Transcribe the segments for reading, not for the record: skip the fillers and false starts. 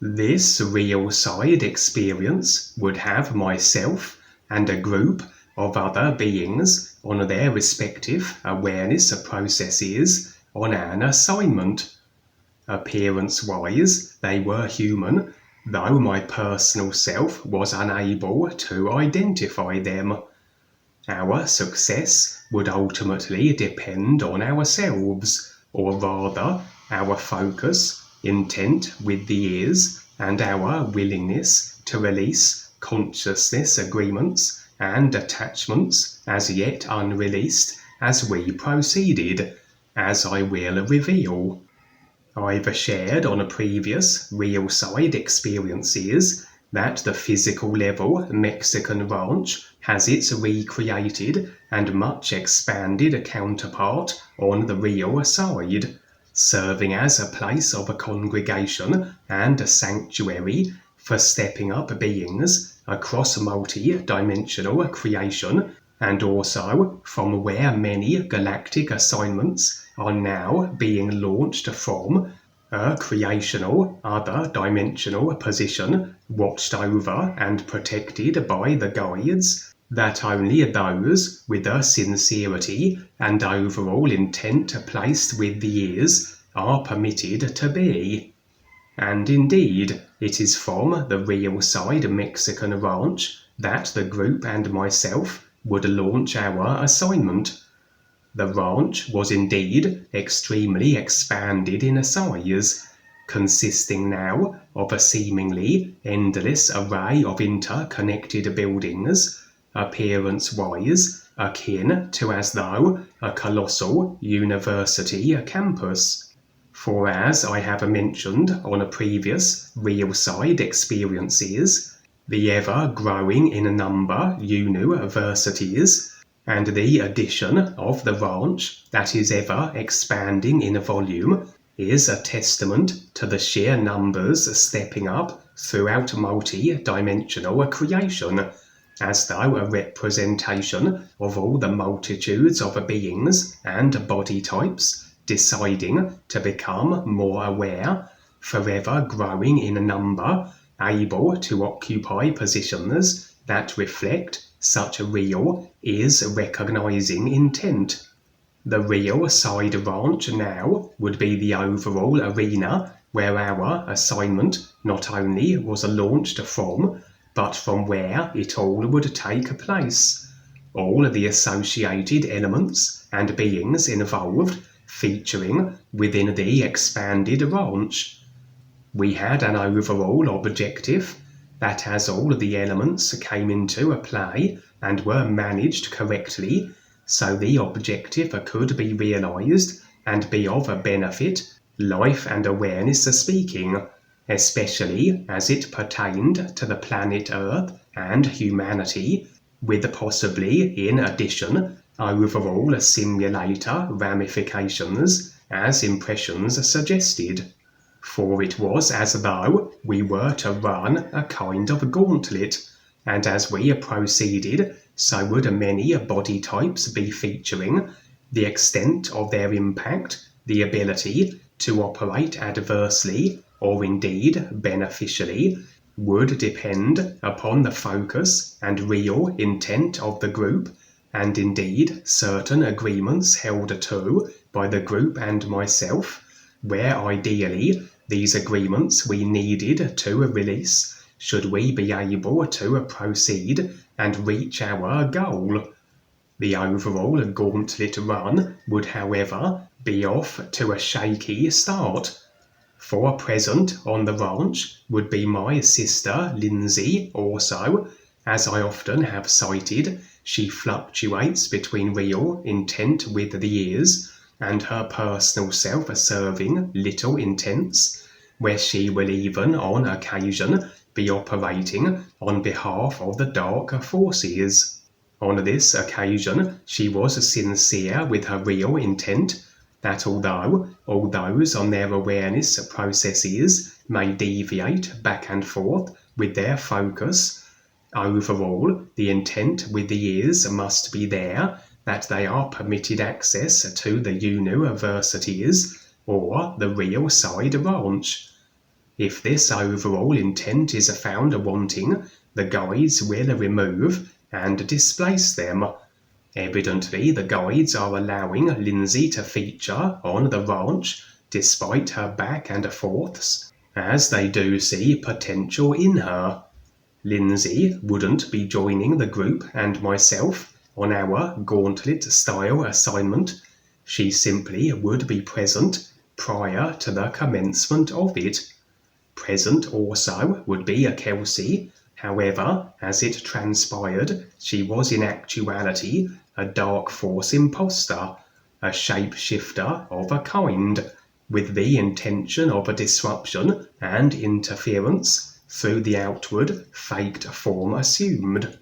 This real side experience would have myself and a group of other beings on their respective awareness processes on an assignment. Appearance-wise, they were human, though my personal self was unable to identify them. Our success would ultimately depend on ourselves, or rather, our focus, intent with the ears, and our willingness to release consciousness agreements and attachments as yet unreleased as we proceeded, as I will reveal. I've shared on a previous real side experiences that the physical level Mexican ranch has its recreated and much expanded counterpart on the real side, serving as a place of a congregation and a sanctuary for stepping up beings across multi-dimensional creation, and also from where many galactic assignments are now being launched from, a creational other dimensional position watched over and protected by the guides that only those with a sincerity and overall intent placed with the ears are permitted to be. And indeed, it is from the real side Mexican ranch that the group and myself would launch our assignment. The ranch was indeed extremely expanded in size, consisting now of a seemingly endless array of interconnected buildings, appearance-wise akin to as though a colossal university campus. For as I have mentioned on a previous real side experiences, the ever-growing in number UNUversALLs and the addition of the ranch that is ever expanding in volume is a testament to the sheer numbers stepping up throughout multi-dimensional creation, as though a representation of all the multitudes of beings and body types deciding to become more aware, forever growing in number, able to occupy positions that reflect such real is recognizing intent. The real side ranch now would be the overall arena where our assignment not only was launched from, but from where it all would take place. All the associated elements and beings involved featuring within the expanded ranch. We had an overall objective that as all the elements came into play and were managed correctly, so the objective could be realized and be of a benefit, life and awareness speaking, especially as it pertained to the planet Earth and humanity, with possibly in addition overall simulator ramifications as impressions suggested. For it was as though we were to run a kind of gauntlet, and as we proceeded, so would many body types be featuring, the extent of their impact, the ability to operate adversely or indeed beneficially, would depend upon the focus and real intent of the group, and indeed certain agreements held to by the group and myself, where ideally these agreements we needed to release should we be able to proceed and reach our goal. The overall gauntlet run would, however, be off to a shaky start. For present on the ranch would be my sister Lindsay also. As I often have cited, she fluctuates between real intent with the ears and her personal self-serving little intents, where she will even on occasion be operating on behalf of the dark forces. On this occasion she was sincere with her real intent, that although all those on their awareness processes may deviate back and forth with their focus, overall the intent with the ears must be there, that they are permitted access to the UNUversALLs or the real side ranch. If this overall intent is found wanting, the guides will remove and displace them. Evidently, the guides are allowing Lindsay to feature on the ranch despite her back and forths, as they do see potential in her. Lindsay wouldn't be joining the group and myself on our gauntlet-style assignment. She simply would be present prior to the commencement of it. Present also would be a Kelsey. However, as it transpired, she was in actuality a Dark Force imposter, a shapeshifter of a kind, with the intention of a disruption and interference through the outward, faked form assumed.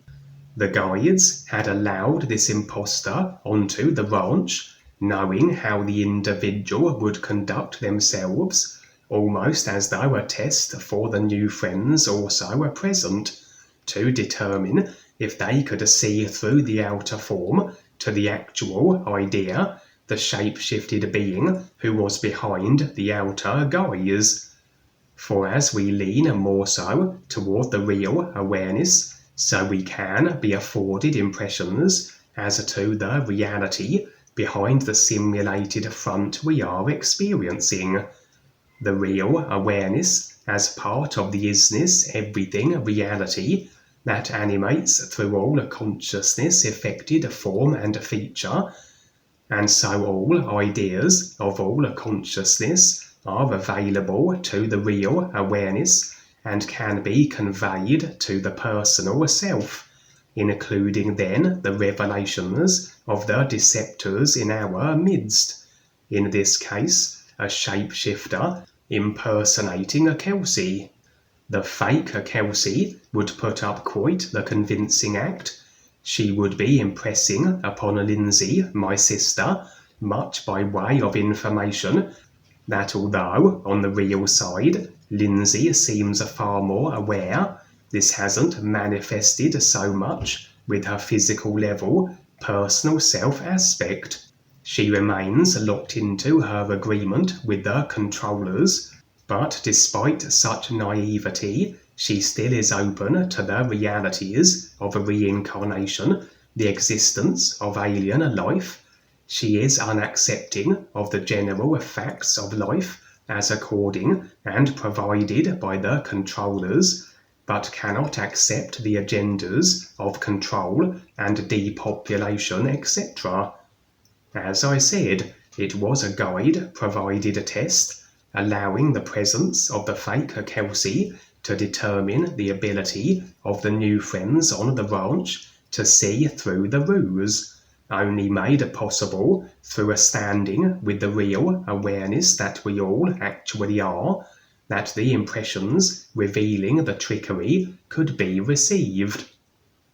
The guides had allowed this imposter onto the ranch, knowing how the individual would conduct themselves, almost as though a test for the new friends also were present, to determine if they could see through the outer form to the actual idea, the shape-shifted being who was behind the outer guise. For as we lean more so toward the real awareness, so we can be afforded impressions as to the reality behind the simulated front we are experiencing. The real awareness as part of the isness everything reality that animates through all consciousness affected form and feature, and so all ideas of all consciousness are available to the real awareness and can be conveyed to the personal self, including then the revelations of the deceptors in our midst, in this case a shapeshifter impersonating a Kelsey. The fake Kelsey would put up quite the convincing act. She would be impressing upon Lindsay, my sister, much by way of information that although on the real side Lindsay seems far more aware, this hasn't manifested so much with her physical level, personal self aspect. She remains locked into her agreement with the controllers, but despite such naivety, she still is open to the realities of reincarnation, the existence of alien life. She is unaccepting of the general facts of life as according and provided by the controllers, but cannot accept the agendas of control and depopulation, etc. As I said, it was a guide-provided test, allowing the presence of the fake Kelsey to determine the ability of the new friends on the ranch to see through the ruse, only made possible through a standing with the real awareness that we all actually are, that the impressions revealing the trickery could be received.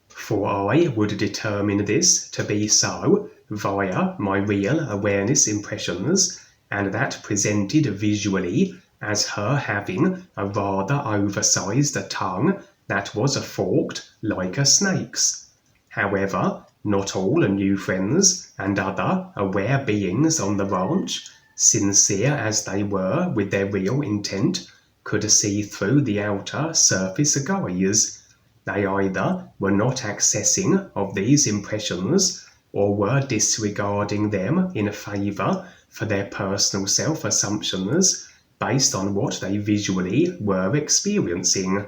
For I would determine this to be so via my real awareness impressions, and that presented visually as her having a rather oversized tongue that was forked like a snake's. However, not all new friends and other aware beings on the ranch, sincere as they were with their real intent, could see through the outer surface guise. They either were not accessing of these impressions or were disregarding them in favour for their personal self-assumptions based on what they visually were experiencing.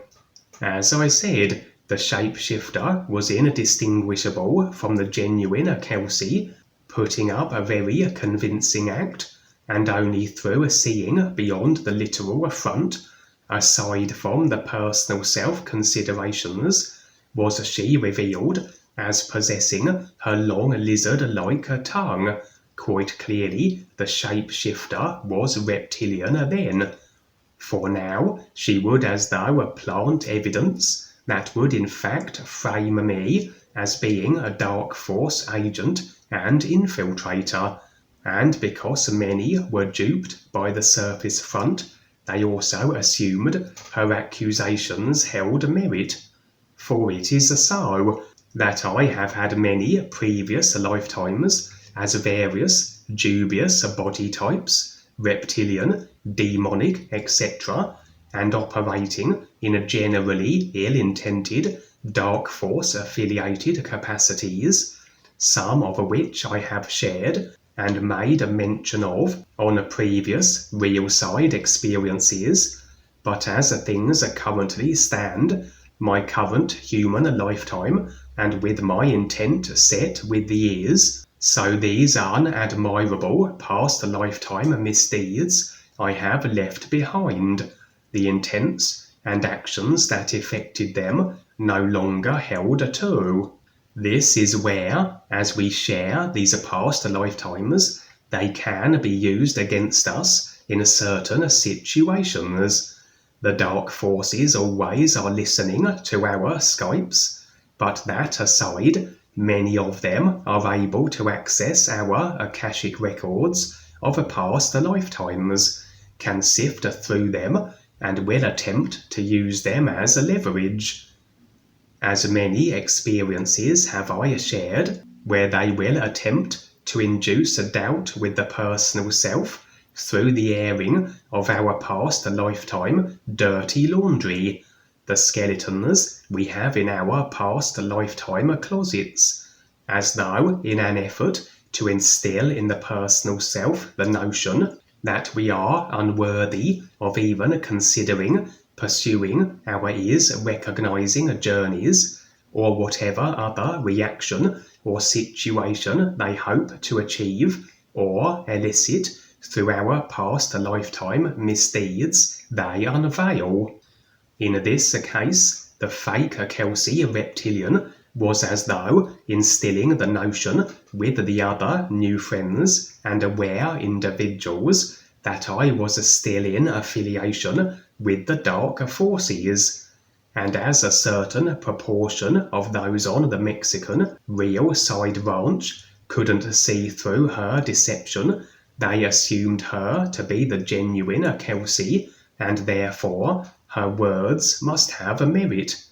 As I said, the shapeshifter was indistinguishable from the genuine Kelsey, putting up a very convincing act, and only through seeing beyond the literal affront, aside from the personal self-considerations, was she revealed as possessing her long lizard-like tongue. Quite clearly, the shapeshifter was reptilian then. For now, she would as though plant evidence that would in fact frame me as being a dark force agent and infiltrator, and because many were duped by the surface front, they also assumed her accusations held merit. For it is so that I have had many previous lifetimes as various dubious body types, reptilian, demonic, etc., and operating in a generally ill-intended, dark force-affiliated capacities, some of which I have shared and made a mention of on previous real side experiences, but as things currently stand, my current human lifetime, and with my intent set with the years, so these unadmirable past lifetime misdeeds I have left behind, the intents and actions that effected them no longer held to. This is where, as we share these past lifetimes, they can be used against us in certain situations. The dark forces always are listening to our SKYPEs, but that aside, many of them are able to access our Akashic records of past lifetimes, can sift through them, and will attempt to use them as leverage. As many experiences have I shared where they will attempt to induce a doubt with the personal self through the airing of our past lifetime dirty laundry, the skeletons we have in our past lifetime closets, as though in an effort to instill in the personal self the notion that we are unworthy of even considering pursuing our recognizing journeys, or whatever other reaction or situation they hope to achieve or elicit through our past lifetime misdeeds they unveil. In this case, the fake Kelsey reptilian was as though instilling the notion with the other new friends and aware individuals that I was still in affiliation with the dark forces, and as a certain proportion of those on the Mexican real side ranch couldn't see through her deception, they assumed her to be the genuine Kelsey, and therefore her words must have merit.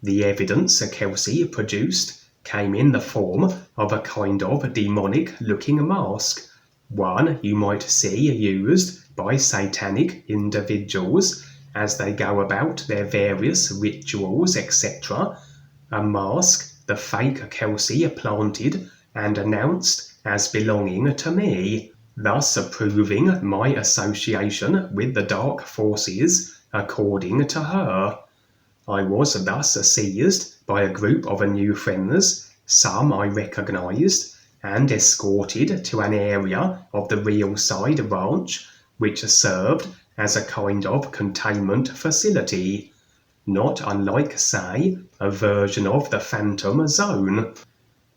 The evidence Kelsey produced came in the form of a kind of demonic-looking mask, one you might see used by satanic individuals as they go about their various rituals, etc., a mask the fake Kelsey planted and announced as belonging to me, thus proving my association with the dark forces according to her. I was thus seized by a group of new friends, some I recognized, and escorted to an area of the real side ranch which served as a kind of containment facility, not unlike, say, a version of the Phantom Zone.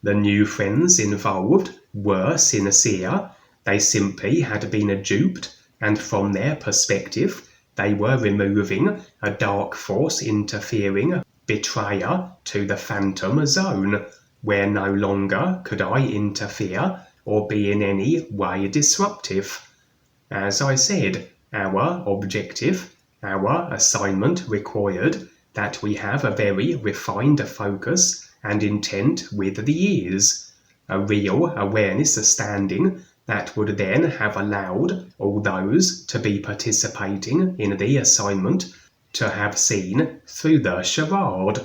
The new friends involved were sincere, they simply had been duped, and from their perspective they were removing a dark force interfering betrayer to the Phantom Zone, where no longer could I interfere or be in any way disruptive. As I said, our objective, our assignment required that we have a very refined focus and intent with the ears, a real awareness standing that would then have allowed all those to be participating in the assignment to have seen through the charade,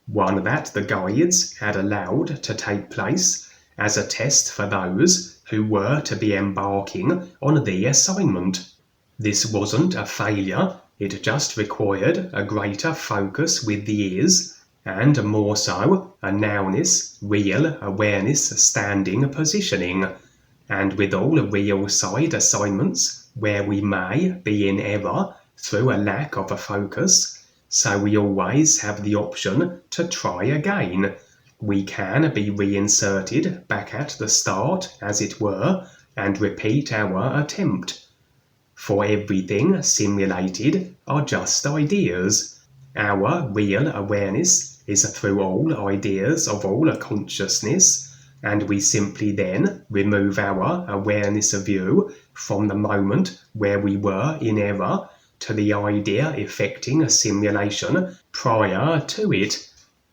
one that the guides had allowed to take place as a test for those who were to be embarking on the assignment. This wasn't a failure, it just required a greater focus with the ears, and more so a nowness, real awareness standing positioning, and with all real side assignments where we may be in error through a lack of a focus, so we always have the option to try again. We can be reinserted back at the start, as it were, and repeat our attempt. For everything simulated are just ideas. Our real awareness is through all ideas of all consciousness, and we simply then remove our awareness view from the moment where we were in error to the idea effecting a simulation prior to it.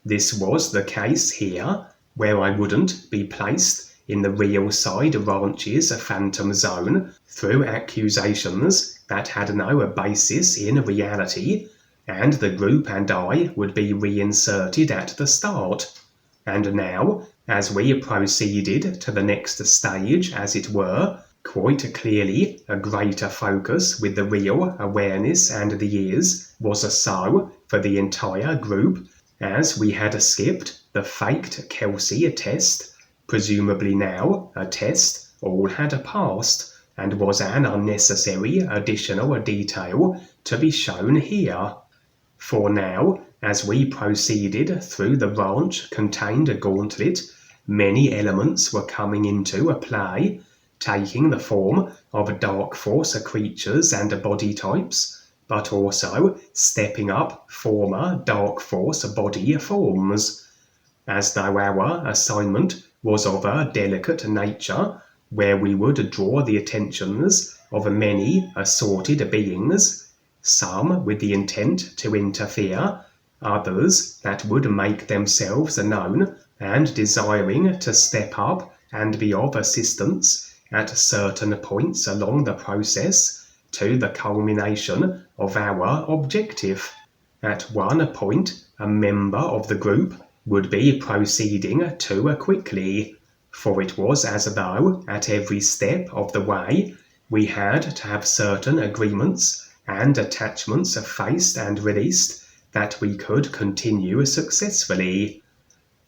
This was the case here, where I wouldn't be placed in the real side ranch's phantom zone through accusations that had no basis in reality, and the group and I would be reinserted at the start. And now, as we proceeded to the next stage, as it were, quite clearly a greater focus with the real awareness and the ears was so for the entire group, as we had skipped the faked Kelsey test. Presumably now a test all had passed, and was an unnecessary additional detail to be shown here. For now, as we proceeded through the ranch-contained gauntlet, many elements were coming into play, taking the form of dark force creatures and body types, but also stepping up former dark force body forms. As though our assignment was of a delicate nature, where we would draw the attentions of many assorted beings, some with the intent to interfere, others that would make themselves known and desiring to step up and be of assistance at certain points along the process to the culmination of our objective. At one point, a member of the group would be proceeding too quickly, for it was as though at every step of the way we had to have certain agreements and attachments faced and released that we could continue successfully.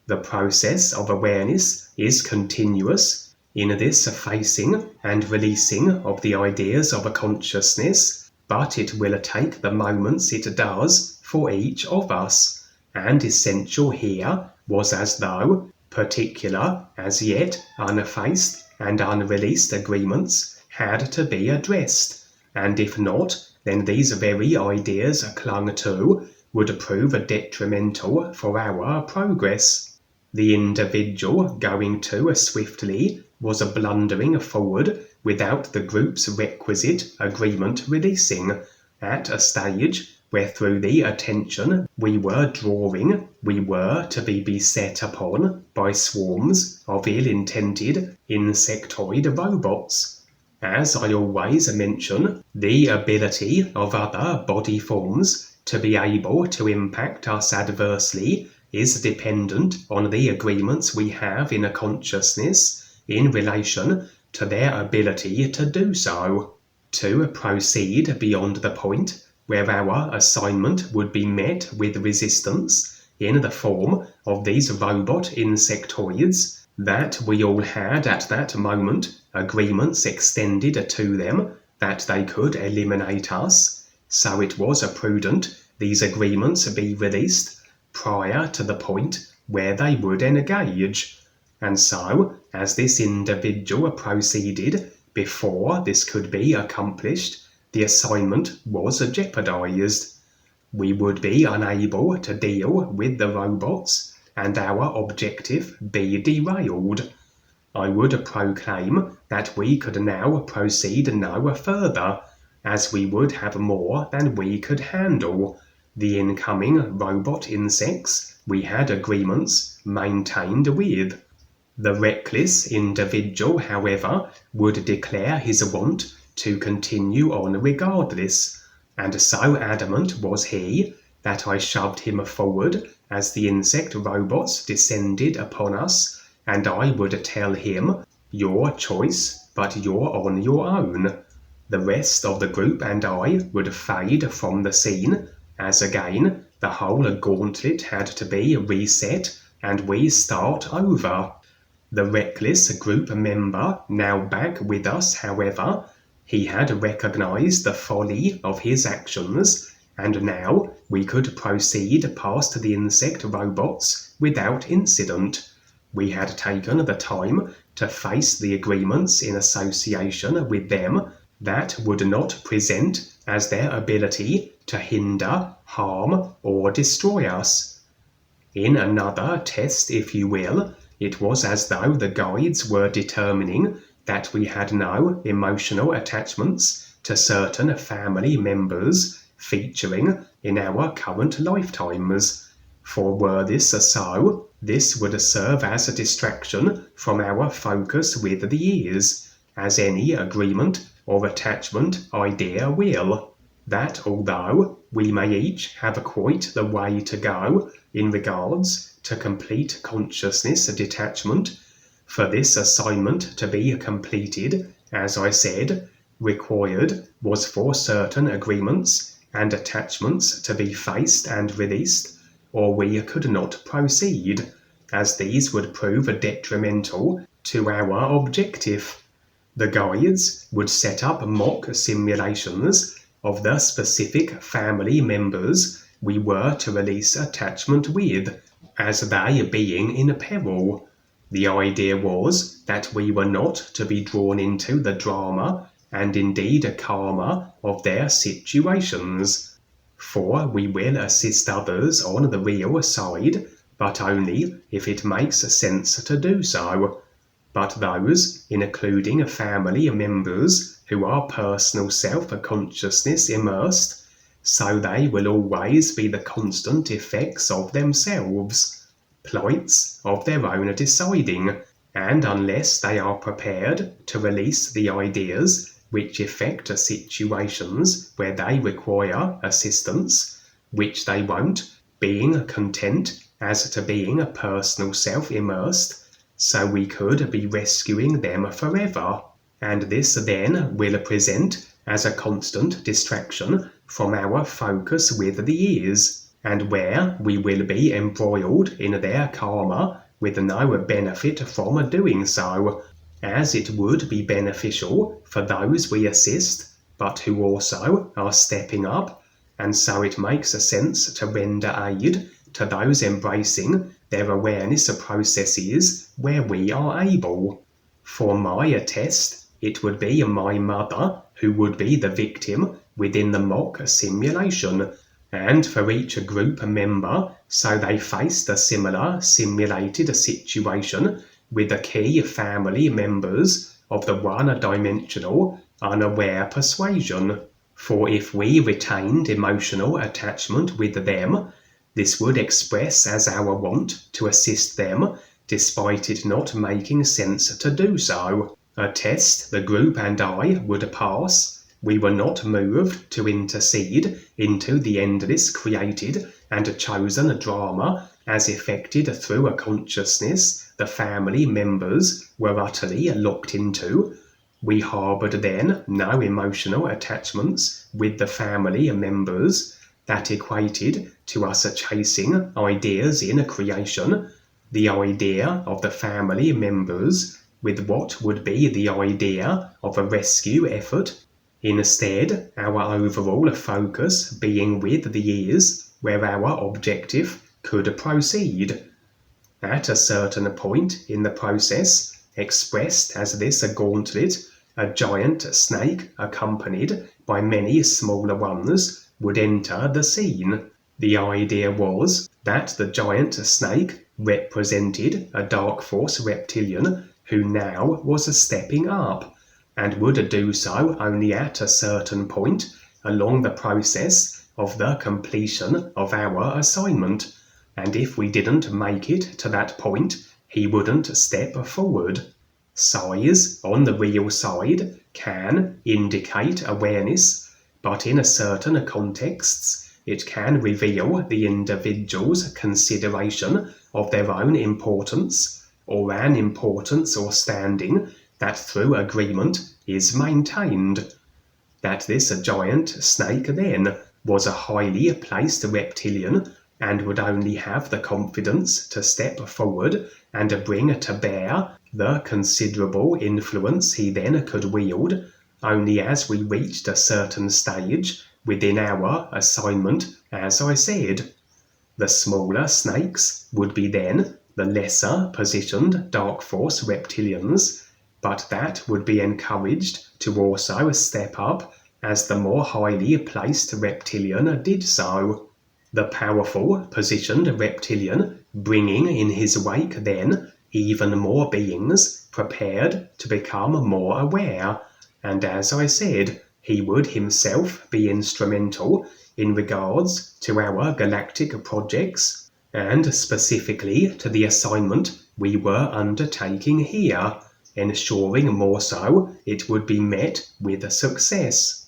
The process of awareness is continuous in this facing and releasing of the ideas of a consciousness, but it will take the moments it does for each of us, and essential here was as though particular, as yet unfaced and unreleased agreements had to be addressed, and if not, then these very ideas clung to would prove detrimental for our progress. The individual going too swiftly was blundering forward without the group's requisite agreement releasing, at a stage where through the attention we were drawing we were to be beset upon by swarms of ill-intended insectoid robots. As I always mention, the ability of other body forms to be able to impact us adversely is dependent on the agreements we have in a consciousness in relation to their ability to do so. To proceed beyond the point where our assignment would be met with resistance in the form of these robot insectoids, that we all had at that moment agreements extended to them that they could eliminate us, so it was prudent these agreements be released prior to the point where they would engage. And so, as this individual proceeded before this could be accomplished, the assignment was jeopardized. We would be unable to deal with the robots, and our objective be derailed. I would proclaim that we could now proceed no further, as we would have more than we could handle. The incoming robot insects we had agreements maintained with. The reckless individual, however, would declare his want to continue on regardless, and so adamant was he that I shoved him forward as the insect robots descended upon us, and I would tell him, "Your choice, but you're on your own." The rest of the group and I would fade from the scene, as again the whole gauntlet had to be reset and we start over. The reckless group member now back with us, however, he had recognized the folly of his actions, and now we could proceed past the insect robots without incident. We had taken the time to face the agreements in association with them that would not present as their ability to hinder, harm, or destroy us. In another test, if you will, it was as though the guides were determining that we had no emotional attachments to certain family members featuring in our current lifetimes. For were this so, this would serve as a distraction from our focus with the ears, as any agreement or attachment idea will, that although we may each have quite the way to go in regards to complete consciousness detachment, for this assignment to be completed, as I said, required was for certain agreements and attachments to be faced and released, or we could not proceed, as these would prove detrimental to our objective. The guides would set up mock simulations of the specific family members we were to release attachment with, as they being in peril. The idea was that we were not to be drawn into the drama and indeed karma of their situations. For we will assist others on the real side, but only if it makes sense to do so. But those, including family members who are personal self-consciousness immersed, so they will always be the constant effects of themselves, plights of their own deciding, and unless they are prepared to release the ideas which affect situations where they require assistance, which they won't, being content as to being a personal self-immersed, so we could be rescuing them forever, and this then will present as a constant distraction from our focus with the ears, and where we will be embroiled in their karma with no benefit from doing so, as it would be beneficial for those we assist, but who also are stepping up, and so it makes sense to render aid to those embracing their awareness processes where we are able. For my test, it would be my mother who would be the victim within the mock simulation, and for each group member, so they faced a similar simulated situation with the key family members of the one-dimensional, unaware persuasion. For if we retained emotional attachment with them, this would express as our want to assist them, despite it not making sense to do so. A test the group and I would pass. We were not moved to intercede into the endless created and chosen drama as effected through a consciousness the family members were utterly locked into. We harboured then no emotional attachments with the family members that equated to us chasing ideas in creation, the idea of the family members with what would be the idea of a rescue effort. Instead, our overall focus being with the ears where our objective could proceed. At a certain point in the process, expressed as this gauntlet, a giant snake accompanied by many smaller ones would enter the scene. The idea was that the giant snake represented a dark force reptilian who now was stepping up, and would do so only at a certain point along the process of the completion of our assignment, and if we didn't make it to that point, he wouldn't step forward. Size, on the real side, can indicate awareness, but in certain contexts, it can reveal the individual's consideration of their own importance, or an importance or standing that through agreement is maintained. That this giant snake then was a highly placed reptilian and would only have the confidence to step forward and bring to bear the considerable influence he then could wield only as we reached a certain stage within our assignment, as I said. The smaller snakes would be then the lesser positioned dark force reptilians, but that would be encouraged to also step up as the more highly placed reptilian did so. The powerful positioned reptilian bringing in his wake then even more beings prepared to become more aware, and as I said, he would himself be instrumental in regards to our galactic projects, and specifically to the assignment we were undertaking here, ensuring more so it would be met with success.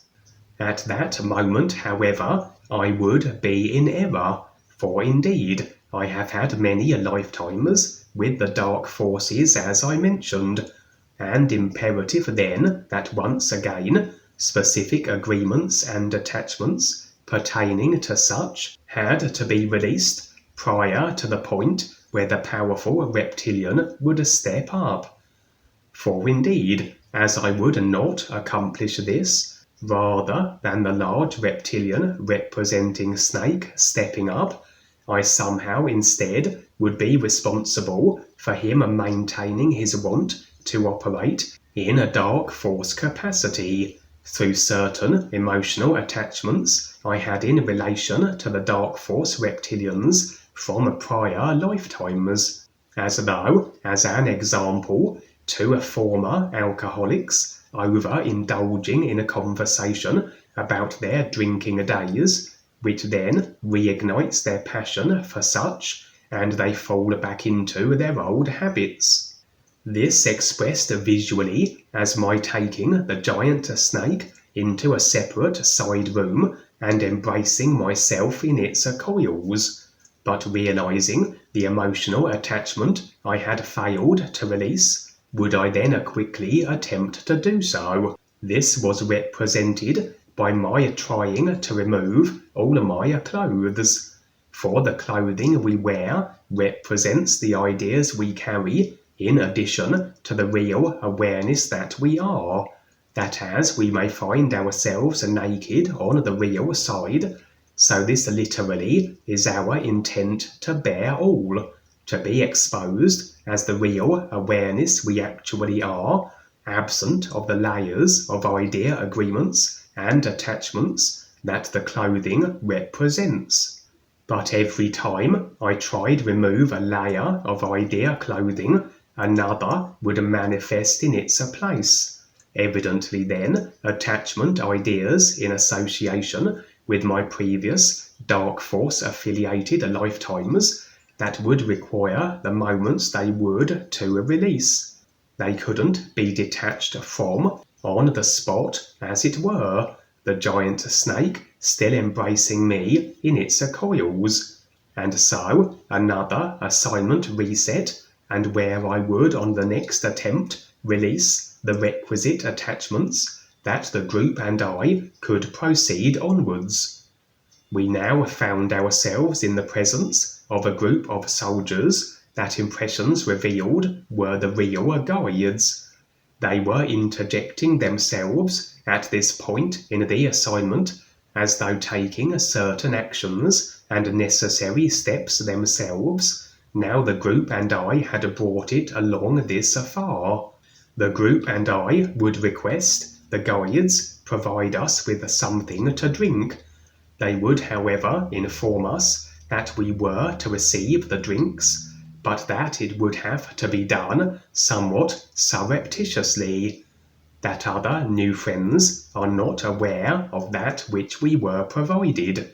At that moment, however, I would be in error, for indeed I have had many lifetimes with the dark forces as I mentioned, and imperative then that once again specific agreements and attachments pertaining to such had to be released prior to the point where the powerful reptilian would step up. For indeed, as I would not accomplish this, rather than the large reptilian representing Snake stepping up, I somehow instead would be responsible for him maintaining his want to operate in a dark force capacity through certain emotional attachments I had in relation to the dark force reptilians from prior lifetimes, as though, as an example, to former alcoholics over-indulging in a conversation about their drinking days, which then reignites their passion for such, and they fall back into their old habits. This expressed visually as my taking the giant snake into a separate side room and embracing myself in its coils, but realizing the emotional attachment I had failed to release, would I then quickly attempt to do so. This was represented by my trying to remove all my clothes, for the clothing we wear represents the ideas we carry in addition to the real awareness that we are, that as we may find ourselves naked on the real side, so this literally is our intent to bear all, to be exposed as the real awareness we actually are, absent of the layers of idea agreements and attachments that the clothing represents. But every time I tried remove a layer of idea clothing, another would manifest in its place. Evidently then, attachment ideas in association with my previous dark force affiliated lifetimes that would require the moments they would to release. They couldn't be detached from, on the spot as it were, the giant snake still embracing me in its coils. And so another assignment reset, and where I would on the next attempt release the requisite attachments that the group and I could proceed onwards. We now found ourselves in the presence of a group of soldiers that impressions revealed were the real guides. They were interjecting themselves at this point in the assignment as though taking certain actions and necessary steps themselves, now the group and I had brought it along this far. The group and I would request the guides provide us with something to drink. They would, however, inform us that we were to receive the drinks, but that it would have to be done somewhat surreptitiously, that other nufriends are not aware of that which we were provided.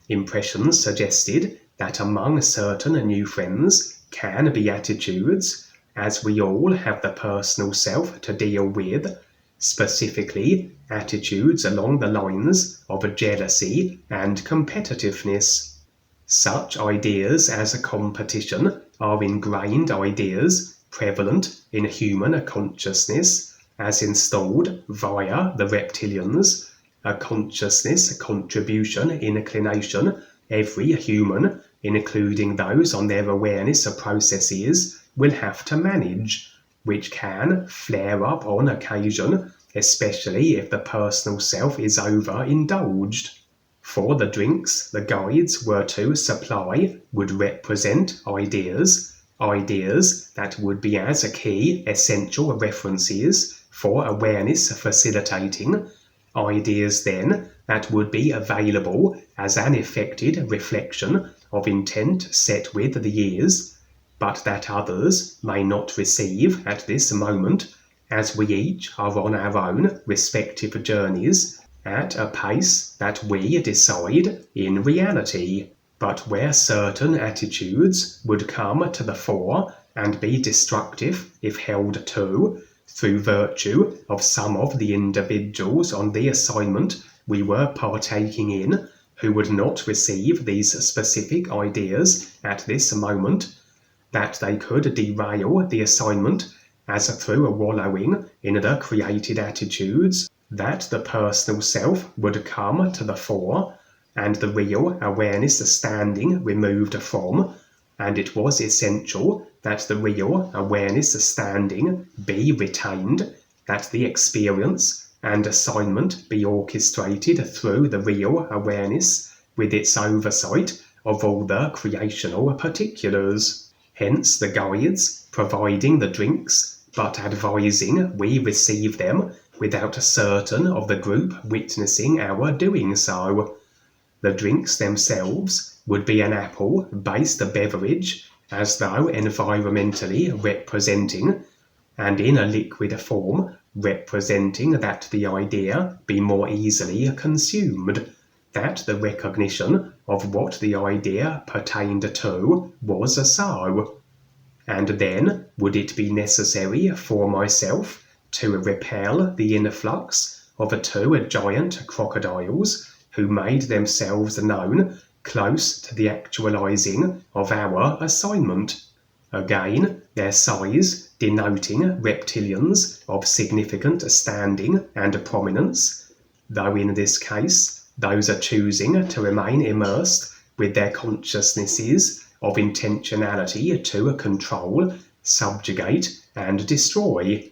Impressions suggested that among certain nufriends can be attitudes, as we all have the personal self to deal with, specifically attitudes along the lines of jealousy and competitiveness. Such ideas as a competition are ingrained ideas prevalent in human consciousness, as installed via the reptilians, a consciousness contribution inclination every human, including those on their awareness processes, will have to manage, which can flare up on occasion, especially if the personal self is overindulged. For the drinks the guides were to supply would represent ideas that would be as key essential references for awareness facilitating, ideas then that would be available as an effected reflection of intent set with the years, but that others may not receive at this moment, as we each are on our own respective journeys at a pace that we decide in reality. But where certain attitudes would come to the fore and be destructive if held to, through virtue of some of the individuals on the assignment we were partaking in, who would not receive these specific ideas at this moment, that they could derail the assignment as through a wallowing in the created attitudes, that the personal self would come to the fore, and the real awareness standing removed from, and it was essential that the real awareness standing be retained, that the experience and assignment be orchestrated through the real awareness with its oversight of all the creational particulars. Hence the guides providing the drinks, but advising we receive them without certain of the group witnessing our doing so. The drinks themselves would be an apple-based beverage, as though environmentally representing, and in a liquid form representing that the idea be more easily consumed, that the recognition of what the idea pertained to was so. And then would it be necessary for myself to repel the influx of 2 giant crocodiles who made themselves known close to the actualizing of our assignment. Again, their size denoting reptilians of significant standing and prominence, though in this case those are choosing to remain immersed with their consciousnesses of intentionality to control, subjugate, and destroy.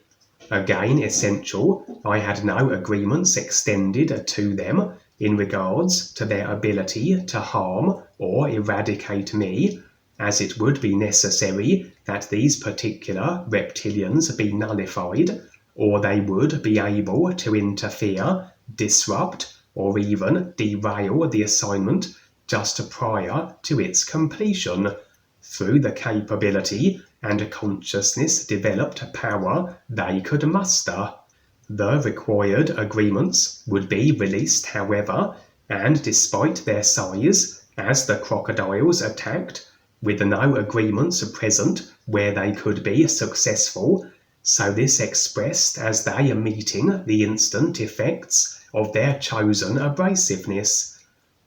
Again essential, I had no agreements extended to them in regards to their ability to harm or eradicate me, as it would be necessary that these particular reptilians be nullified, or they would be able to interfere, disrupt, or even derail the assignment just prior to its completion, through the capability and consciousness developed power they could muster. The required agreements would be released, however, and despite their size, as the crocodiles attacked, with no agreements present where they could be successful, so this expressed as they are meeting the instant effects of their chosen abrasiveness.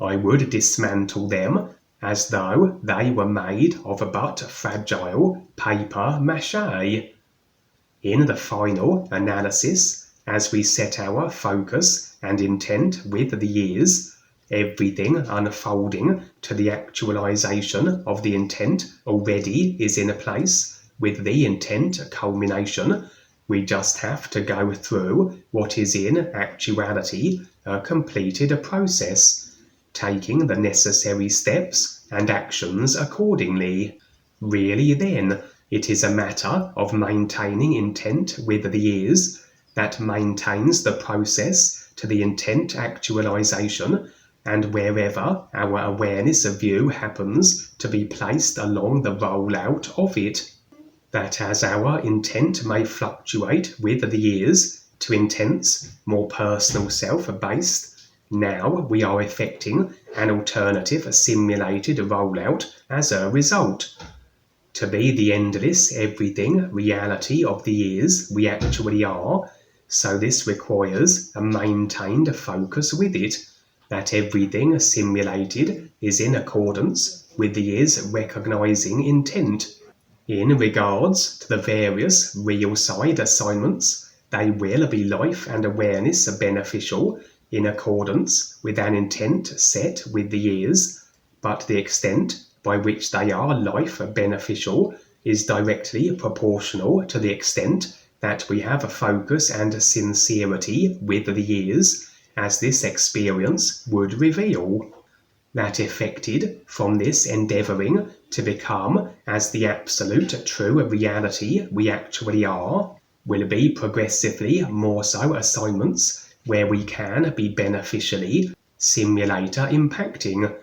I would dismantle them as though they were made of but fragile paper mache. In the final analysis, as we set our focus and intent with the years, everything unfolding to the actualization of the intent already is in place with the intent culmination. We just have to go through what is in actuality a completed process, taking the necessary steps and actions accordingly. Really then, it is a matter of maintaining intent with the ears that maintains the process to the intent actualization, and wherever our awareness of view happens to be placed along the rollout of it, that as our intent may fluctuate with the years to intense, more personal self-based, now we are effecting an alternative simulated rollout as a result. To be the endless everything reality of the years we actually are, so this requires a maintained focus with it, that everything simulated is in accordance with the years recognizing intent. In regards to the various real side assignments, they will be life and awareness beneficial in accordance with an intent set with the years, but the extent by which they are life beneficial is directly proportional to the extent that we have a focus and sincerity with the years, as this experience would reveal. That effected from this endeavouring to become as the absolute true reality we actually are, will be progressively more so assignments where we can be beneficially simulator impacting,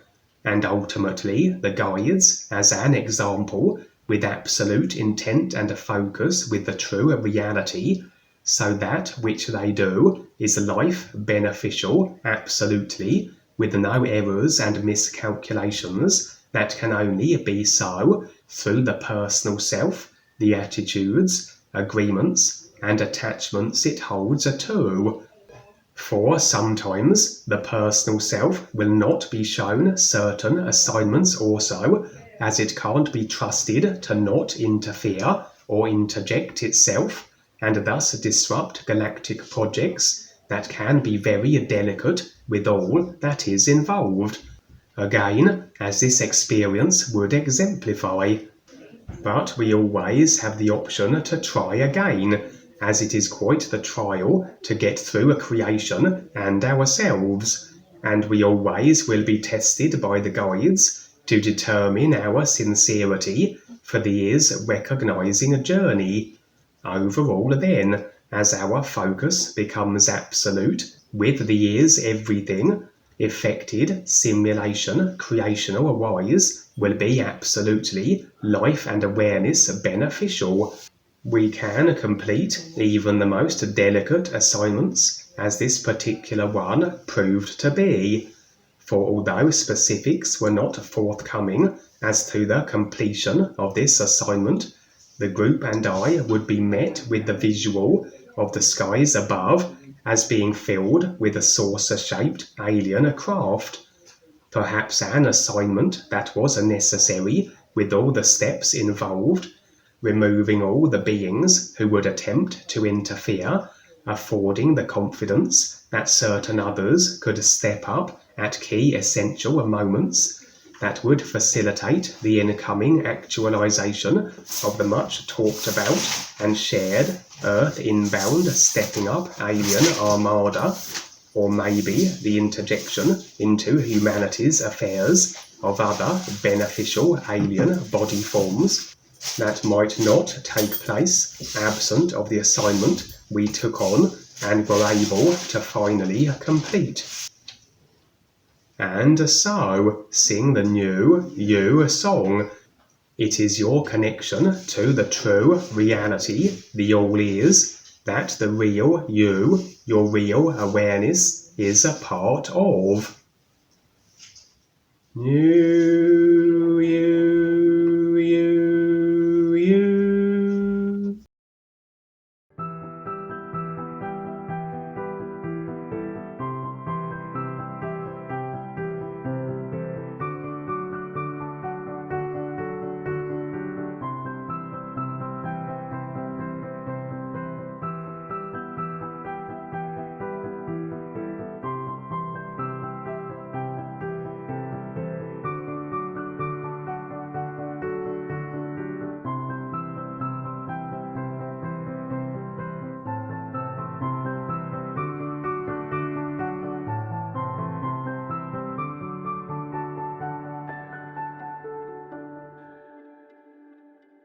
and ultimately the guides as an example with absolute intent and focus with the true reality, so that which they do is life beneficial absolutely, with no errors and miscalculations that can only be so through the personal self, the attitudes, agreements, and attachments it holds to. For sometimes the personal self will not be shown certain assignments also, as it can't be trusted to not interfere or interject itself, and thus disrupt galactic projects that can be very delicate with all that is involved. Again, as this experience would exemplify. But we always have the option to try again, as it is quite the trial to get through a creation and ourselves, and we always will be tested by the guides to determine our sincerity for the year's recognizing a journey. Overall then, as our focus becomes absolute with the year's everything, effected simulation creational wise will be absolutely life and awareness beneficial. We can complete even the most delicate assignments, as this particular one proved to be. For although specifics were not forthcoming as to the completion of this assignment, the group and I would be met with the visual of the skies above as being filled with a saucer-shaped alien craft. Perhaps an assignment that was necessary with all the steps involved, removing all the beings who would attempt to interfere, affording the confidence that certain others could step up at key essential moments that would facilitate the incoming actualization of the much talked about and shared Earth inbound stepping up alien Armada, or maybe the interjection into humanity's affairs of other beneficial alien body forms that might not take place absent of the assignment we took on and were able to finally complete. And so, sing the new you song. It is your connection to the true reality, the all is, that the real you, your real awareness, is a part of. New you.